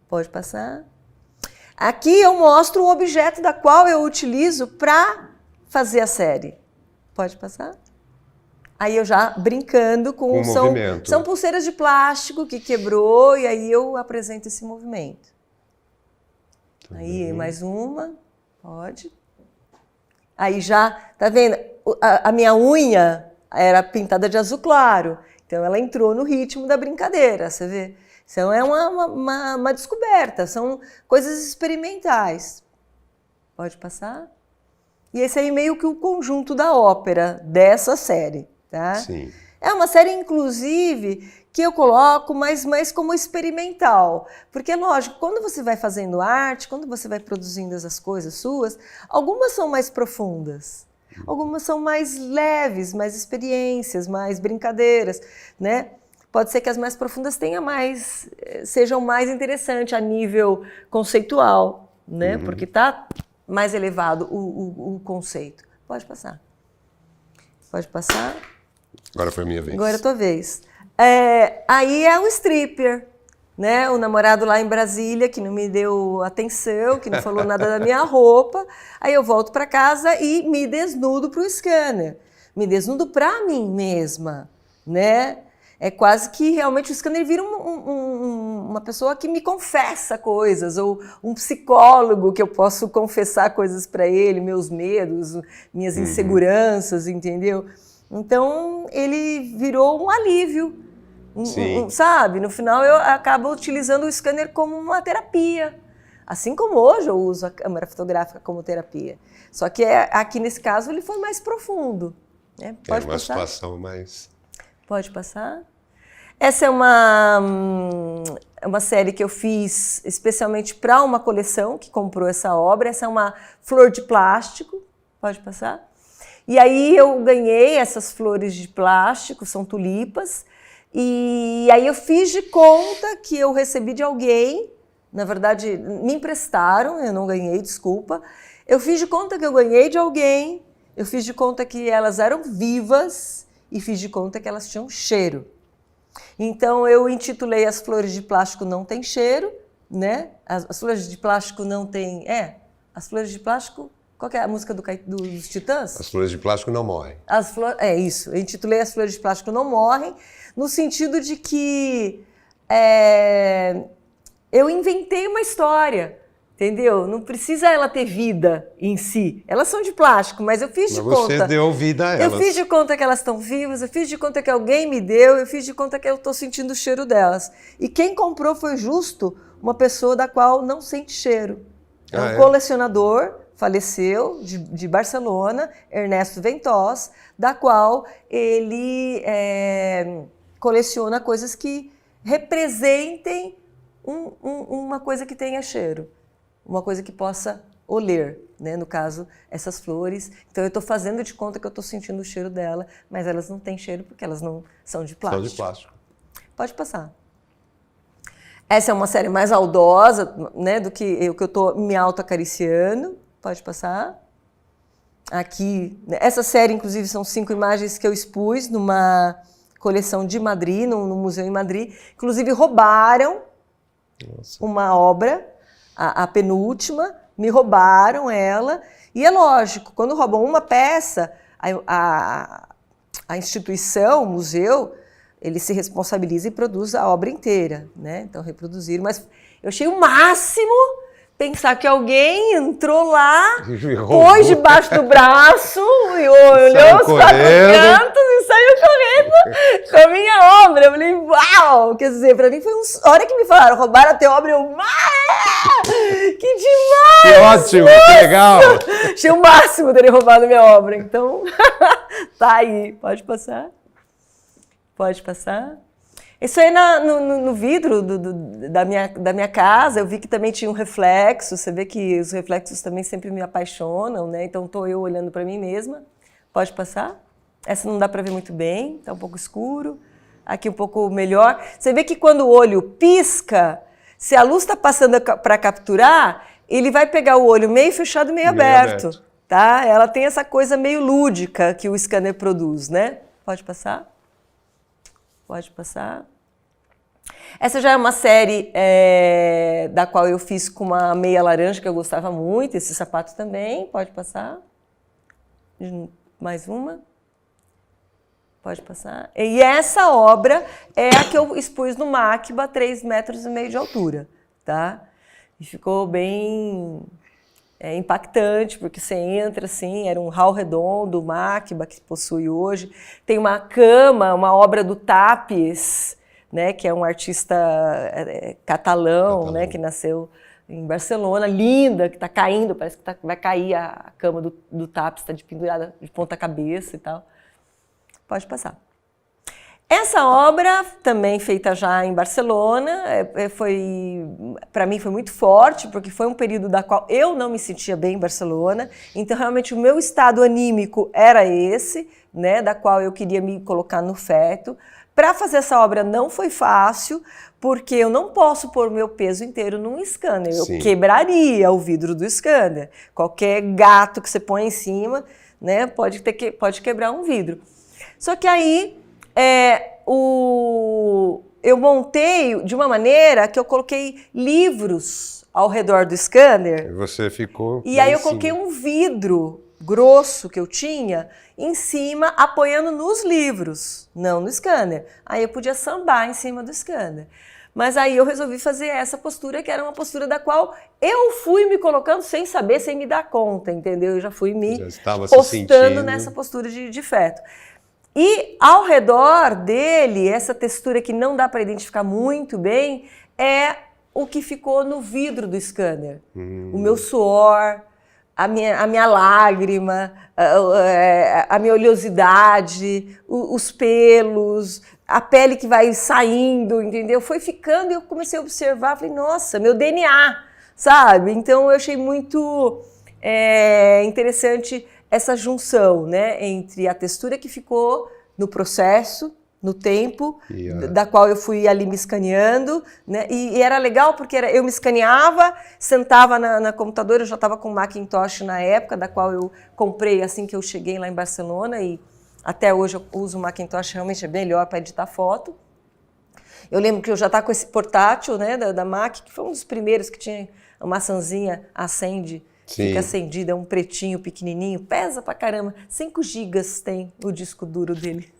Pode passar? Aqui eu mostro o objeto da qual eu utilizo para fazer a série. Pode passar? Aí eu já brincando com são pulseiras de plástico que quebrou e aí eu apresento esse movimento. Aí mais uma, pode. Aí já, tá vendo? A minha unha era pintada de azul claro, então ela entrou no ritmo da brincadeira, você vê? Então é uma descoberta, são coisas experimentais. Pode passar? E esse aí meio que o conjunto da ópera dessa série, tá? Sim. É uma série, inclusive, que eu coloco mais como experimental. Porque, lógico, quando você vai fazendo arte, quando você vai produzindo essas coisas suas, algumas são mais profundas, algumas são mais leves, mais experiências, mais brincadeiras, né? Pode ser que as mais profundas sejam mais interessantes a nível conceitual, né? Porque está mais elevado o conceito. Pode passar. Pode passar. Agora foi a minha vez. Agora é a tua vez. Aí é o stripper, né? O namorado lá em Brasília que não me deu atenção, que não falou nada da minha roupa. Aí eu volto para casa e me desnudo para o scanner. Me desnudo para mim mesma, né? É quase que realmente o scanner vira uma pessoa que me confessa coisas, ou um psicólogo que eu posso confessar coisas para ele, meus medos, minhas inseguranças, entendeu? Então, ele virou um alívio, sabe? No final, eu acabo utilizando o scanner como uma terapia. Assim como hoje eu uso a câmera fotográfica como terapia. Só que aqui, nesse caso, ele foi mais profundo. Né? Pode uma passar? Situação mais... Pode passar? Essa é uma série que eu fiz especialmente para uma coleção que comprou essa obra. Essa é uma flor de plástico. Pode passar? E aí eu ganhei essas flores de plástico, são tulipas. E aí eu fiz de conta que eu recebi de alguém. Na verdade, me emprestaram, eu não ganhei, desculpa. Eu fiz de conta que eu ganhei de alguém. Eu fiz de conta que elas eram vivas. E fiz de conta que elas tinham cheiro. Então, eu intitulei As Flores de Plástico Não Tem Cheiro, né? As flores de plástico não têm... as flores de plástico Qual que é a música dos Titãs? As flores de plástico não morrem. É isso, eu intitulei As Flores de Plástico Não Morrem, no sentido de que eu inventei uma história, entendeu? Não precisa ela ter vida em si. Elas são de plástico, mas eu fiz de conta... Você deu vida a elas. Eu fiz de conta que elas estão vivas, eu fiz de conta que alguém me deu, eu fiz de conta que eu estou sentindo o cheiro delas. E quem comprou foi justo uma pessoa da qual não sente cheiro. É um colecionador, faleceu, de Barcelona, Ernesto Ventós, da qual ele coleciona coisas que representem uma coisa que tenha cheiro, uma coisa que possa oler, né? No caso, essas flores. Então eu estou fazendo de conta que eu estou sentindo o cheiro dela, mas elas não têm cheiro porque elas não são de plástico. São de plástico. Pode passar. Essa é uma série mais saudosa, né, do que eu estou me auto-acariciando. Pode passar. Aqui, essa série, inclusive, são 5 imagens que eu expus numa coleção de Madrid, no museu em Madrid. Inclusive, roubaram uma obra, a penúltima, me roubaram ela. E é lógico, quando roubam uma peça, a instituição, o museu, ele se responsabiliza e produz a obra inteira, né? Então, reproduziram. Mas eu achei o máximo pensar que alguém entrou lá, pôs debaixo do braço, e olhou os 4 cantos e saiu correndo com a minha obra. Eu falei, uau! Quer dizer, pra mim foi a hora que me falaram, roubaram a tua obra, eu, que demais! Que ótimo, que legal! Achei o máximo terem roubado a minha obra. Então, tá aí. Pode passar? Pode passar? Isso aí no vidro da minha casa, eu vi que também tinha um reflexo. Você vê que os reflexos também sempre me apaixonam, né? Então, estou eu olhando para mim mesma. Pode passar? Essa não dá para ver muito bem, está um pouco escuro. Aqui um pouco melhor. Você vê que quando o olho pisca, se a luz está passando para capturar, ele vai pegar o olho meio fechado e meio aberto. Tá? Ela tem essa coisa meio lúdica que o scanner produz, né? Pode passar? Pode passar. Essa já é uma série da qual eu fiz com uma meia laranja, que eu gostava muito. Esse sapato também. Pode passar. Mais uma. Pode passar. E essa obra é a que eu expus no MACBA, 3,5 metros de altura. Tá? E ficou bem impactante, porque você entra assim, era um hall redondo, o MACBA que possui hoje. Tem uma cama, uma obra do Tapies, né, que é um artista catalão, né, que nasceu em Barcelona, linda, que está caindo, parece que vai cair a cama do Tapies, está pendurada de ponta cabeça e tal. Pode passar. Essa obra, também feita já em Barcelona, para mim foi muito forte, porque foi um período da qual eu não me sentia bem em Barcelona, então realmente o meu estado anímico era esse, né, da qual eu queria me colocar no feto. Para fazer essa obra não foi fácil, porque eu não posso pôr o meu peso inteiro num scanner, eu quebraria o vidro do scanner. Qualquer gato que você põe em cima, né, pode quebrar um vidro. Só que aí eu montei de uma maneira que eu coloquei livros ao redor do scanner. E você ficou... E aí eu coloquei um vidro grosso que eu tinha em cima, apoiando nos livros, não no scanner. Aí eu podia sambar em cima do scanner. Mas aí eu resolvi fazer essa postura, que era uma postura da qual eu fui me colocando sem saber, sem me dar conta, entendeu? Eu já fui me postando nessa postura de feto. E ao redor dele, essa textura que não dá para identificar muito bem, é o que ficou no vidro do scanner. O meu suor, a minha lágrima, a minha oleosidade, os pelos, a pele que vai saindo, entendeu? Foi ficando e eu comecei a observar, falei, nossa, meu DNA, sabe? Então eu achei muito interessante essa junção, né, entre a textura que ficou no processo, no tempo, da qual eu fui ali me escaneando, né, e era legal porque eu me escaneava, sentava na computadora, eu já estava com Macintosh na época, da qual eu comprei assim que eu cheguei lá em Barcelona, e até hoje eu uso o Macintosh, realmente é melhor para editar foto. Eu lembro que eu já estava com esse portátil, né, da Mac, que foi um dos primeiros que tinha uma maçãzinha acende Sim. Fica acendido, é um pretinho pequenininho, pesa pra caramba, 5 gigas tem o disco duro dele.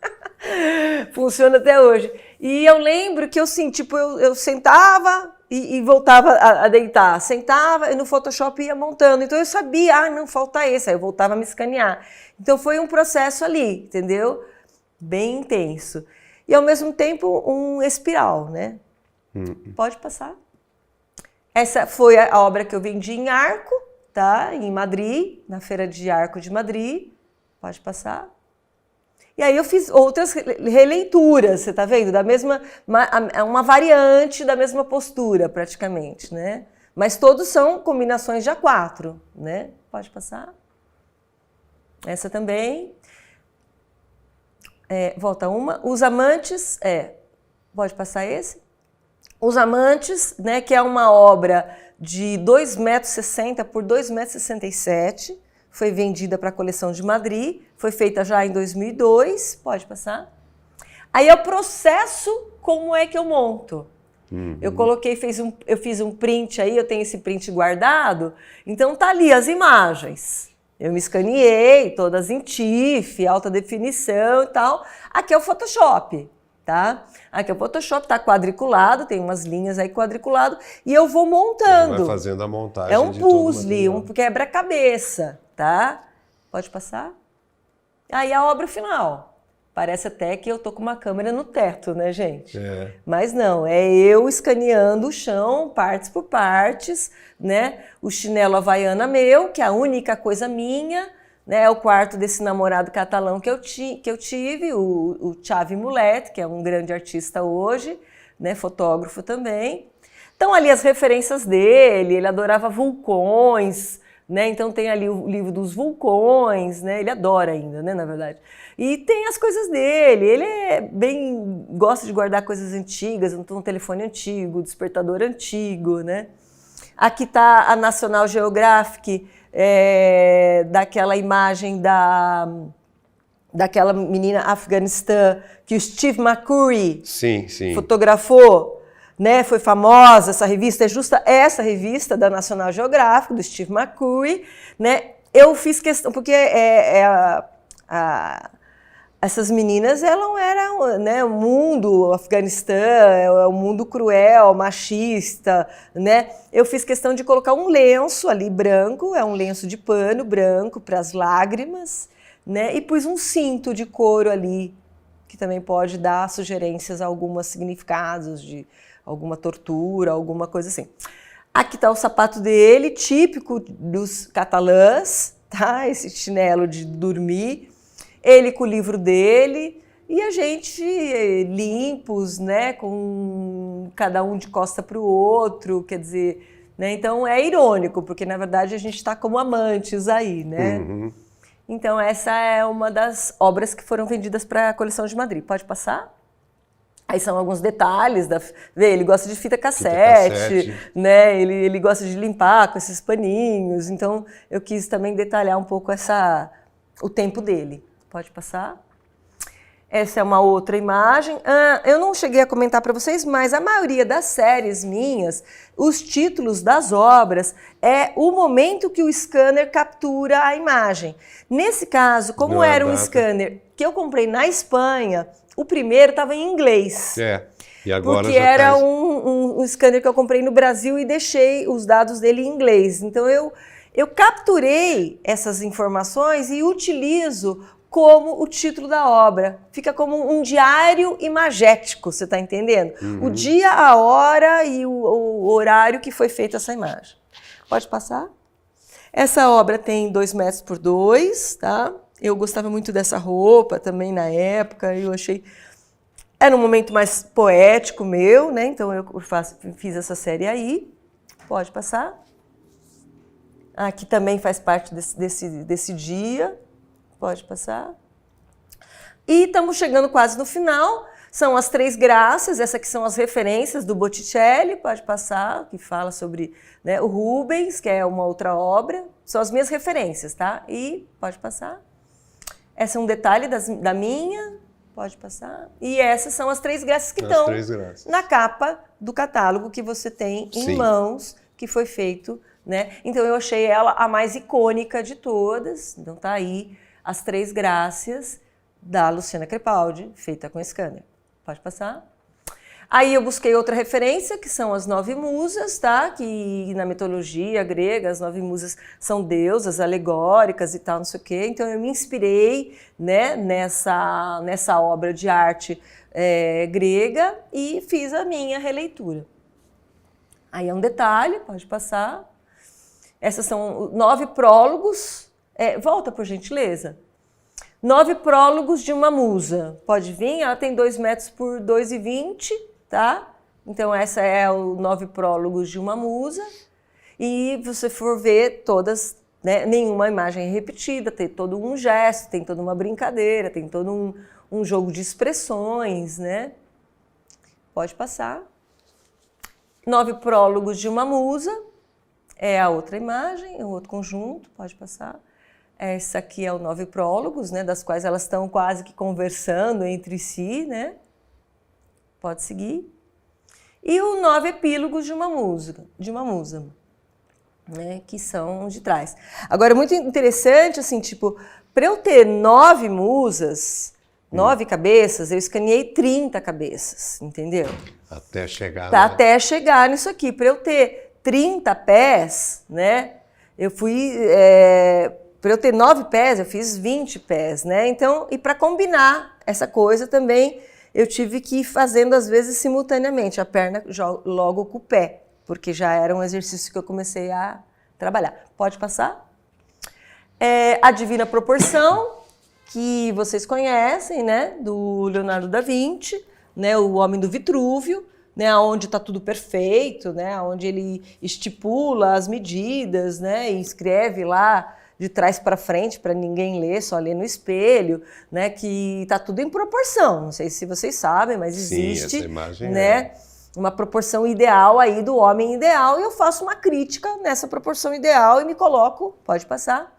Funciona até hoje. E eu lembro que eu sentava e voltava a deitar, sentava e no Photoshop ia montando. Então eu sabia, não, falta esse, aí eu voltava a me escanear. Então foi um processo ali, entendeu? Bem intenso. E ao mesmo tempo um espiral, né? Pode passar. Essa foi a obra que eu vendi em Arco, tá? Em Madrid, na Feira de Arco de Madrid. Pode passar. E aí eu fiz outras releituras, você tá vendo? Uma variante da mesma postura, praticamente, né? Mas todos são combinações de A4, né? Pode passar. Essa também. Volta uma. Os Amantes, pode passar esse. Os Amantes, né, que é uma obra de 2,60 m por 2,67 m, foi vendida para a coleção de Madrid, foi feita já em 2002, pode passar. Aí é o processo, como é que eu monto. Eu eu fiz um print aí, eu tenho esse print guardado, então tá ali as imagens. Eu me escaneei, todas em TIFF, alta definição e tal. Aqui é o Photoshop. Tá? Aqui o Photoshop está quadriculado, tem umas linhas aí quadriculado, e eu vou montando. Vai fazendo a montagem. É um puzzle, um quebra-cabeça, tá? Pode passar? Aí a obra final. Parece até que eu tô com uma câmera no teto, né, gente? Mas não, é eu escaneando o chão, partes por partes, né? O chinelo Havaiana meu, que é a única coisa minha, né, é o quarto desse namorado catalão que eu tive, o Xavi Mulet, que é um grande artista hoje, né, fotógrafo também. Então ali as referências dele, ele adorava vulcões, né, então tem ali o livro dos vulcões, né, ele adora ainda, né, na verdade. E tem as coisas dele, ele gosta de guardar coisas antigas, um telefone antigo, despertador antigo, né. Aqui está a National Geographic, daquela imagem daquela menina Afeganistã que o Steve McCurry fotografou, né? Foi famosa essa revista, é justa essa revista da National Geographic, do Steve McCurry, né? Eu fiz questão, porque essas meninas, elas eram, né, o mundo, o Afeganistã, é um mundo cruel, machista, né? Eu fiz questão de colocar um lenço ali branco, é um lenço de pano branco para as lágrimas, né? E pus um cinto de couro ali, que também pode dar sugerências a alguns significados de alguma tortura, alguma coisa assim. Aqui está o sapato dele, típico dos catalãs, tá? Esse chinelo de dormir. Ele com o livro dele e a gente limpos, né, com cada um de costa para o outro, quer dizer, né, então é irônico, porque na verdade a gente está como amantes aí, né? Então essa é uma das obras que foram vendidas para a coleção de Madrid. Pode passar? Aí são alguns detalhes, ele gosta de fita cassete. Né? Ele gosta de limpar com esses paninhos, então eu quis também detalhar um pouco o tempo dele. Pode passar. Essa é uma outra imagem. Eu não cheguei a comentar para vocês, mas a maioria das séries minhas, os títulos das obras, é o momento que o scanner captura a imagem. Nesse caso, como era um scanner que eu comprei na Espanha, o primeiro estava em inglês. E agora porque era um scanner que eu comprei no Brasil e deixei os dados dele em inglês. Então eu capturei essas informações e utilizo como o título da obra. Fica como um diário imagético, você está entendendo? O dia, a hora e o horário que foi feita essa imagem. Pode passar? Essa obra tem 2 metros por 2, tá? Eu gostava muito dessa roupa também na época, eu achei... Era um momento mais poético meu, né? Então eu fiz essa série aí. Pode passar? Aqui também faz parte desse dia. Pode passar. E estamos chegando quase no final. São as 3 graças, essas aqui são as referências do Botticelli, pode passar, que fala sobre, né, o Rubens, que é uma outra obra. São as minhas referências, tá? E pode passar. Essa é um detalhe da minha, pode passar. E essas são as 3 graças que estão na capa do catálogo que você tem em mãos, que foi feito né? Então eu achei ela a mais icônica de todas. Então tá aí as 3 Grácias da Luciana Crepaldi, feita com scanner. Pode passar? Aí eu busquei outra referência, que são as 9 musas, tá? Que na mitologia grega, as 9 musas são deusas alegóricas e tal, não sei o quê. Então eu me inspirei, né, nessa obra de arte grega e fiz a minha releitura. Aí é um detalhe, pode passar. Essas são 9 prólogos. Volta, por gentileza. 9 prólogos de uma musa. Pode vir, ela tem 2 metros por 2,20, tá? Então, essa é o 9 prólogos de uma musa. E você for ver todas, né, nenhuma imagem é repetida, tem todo um gesto, tem toda uma brincadeira, tem todo um jogo de expressões, né? Pode passar. 9 prólogos de uma musa. É a outra imagem, é o outro conjunto, pode passar. Essa aqui é o 9 prólogos, né, das quais elas estão quase que conversando entre si, né? Pode seguir. E o 9 epílogos de uma musa, né, que são de trás. Agora, muito interessante, assim, tipo, para eu ter 9 musas, 9 cabeças, eu escaneei 30 cabeças, entendeu? Até chegar, Até chegar nisso aqui. Para eu ter 30 pés, né, eu fui... Para eu ter 9 pés, eu fiz 20 pés, né? Então, e para combinar essa coisa também, eu tive que ir fazendo, às vezes, simultaneamente, a perna logo com o pé, porque já era um exercício que eu comecei a trabalhar. Pode passar? A Divina Proporção, que vocês conhecem, né? Do Leonardo da Vinci, né? O Homem do Vitrúvio, né? Onde está tudo perfeito, né? Onde ele estipula as medidas, né? E escreve lá de trás para frente, para ninguém ler, só ler no espelho, né? Que está tudo em proporção. Não sei se vocês sabem, mas existe, sim, essa imagem, né? Uma proporção ideal aí do homem ideal, e eu faço uma crítica nessa proporção ideal e me coloco, pode passar.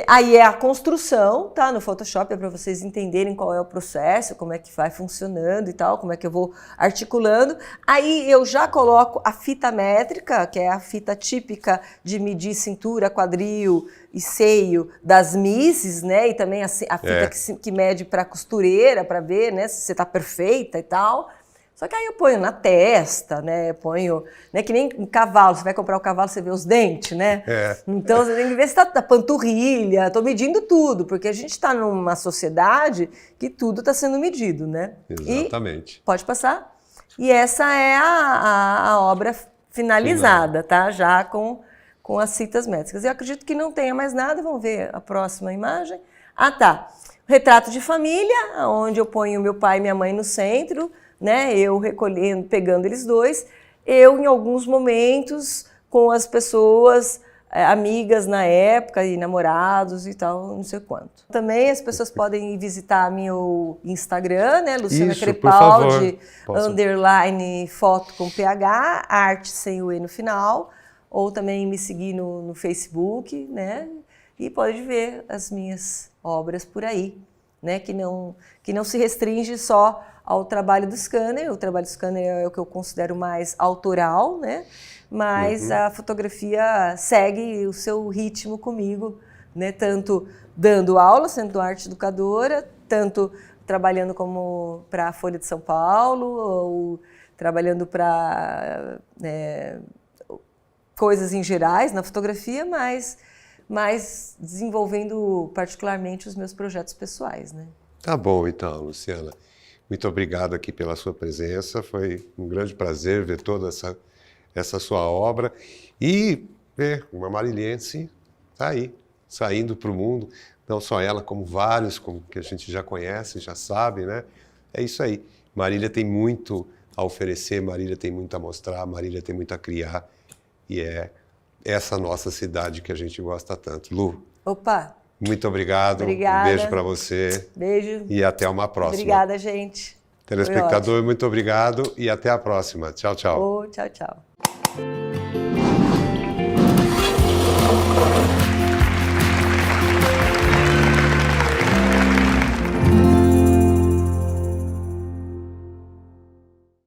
Aí é a construção, tá? No Photoshop, é para vocês entenderem qual é o processo, como é que vai funcionando e tal, como é que eu vou articulando. Aí eu já coloco a fita métrica, que é a fita típica de medir cintura, quadril e seio das misses, né? E também a fita que mede para costureira, para ver, né, se você tá perfeita e tal. Só que aí eu ponho na testa, né? Ponho, né? Que nem um cavalo, você vai comprar o cavalo, você vê os dentes, né? Então você tem que ver se tá da panturrilha, estou medindo tudo, porque a gente está numa sociedade que tudo está sendo medido, né? Exatamente. E, pode passar? E essa é a obra finalizada, tá? Já com as fitas métricas. Eu acredito que não tenha mais nada, vamos ver a próxima imagem. Ah, tá. Retrato de família, onde eu ponho meu pai e minha mãe no centro, né, eu recolhendo, pegando eles dois, eu em alguns momentos com as pessoas, amigas na época e namorados e tal, não sei quanto. Também as pessoas podem visitar meu Instagram, né, Luciana Crepaldi, _ foto com PH, arte sem o E no final, ou também me seguir no Facebook, né, e pode ver as minhas obras por aí, né, que não se restringe só ao trabalho do scanner. O trabalho do scanner é o que eu considero mais autoral, né? Mas a fotografia segue o seu ritmo comigo, né? Tanto dando aula, sendo arte educadora, tanto trabalhando como para a Folha de São Paulo, ou trabalhando para coisas em gerais na fotografia, mas desenvolvendo particularmente os meus projetos pessoais, né? Tá bom, então, Luciana. Muito obrigado aqui pela sua presença, foi um grande prazer ver toda essa sua obra e ver uma maríliense tá aí, saindo para o mundo, não só ela, como vários como que a gente já conhece, já sabe, né? É isso aí, Marília tem muito a oferecer, Marília tem muito a mostrar, Marília tem muito a criar, e é essa nossa cidade que a gente gosta tanto. Lu, opa! Muito obrigado. Obrigada. Um beijo para você. Beijo. E até uma próxima. Obrigada, gente. Telespectador, muito obrigado e até a próxima. Tchau, tchau. Tchau, tchau.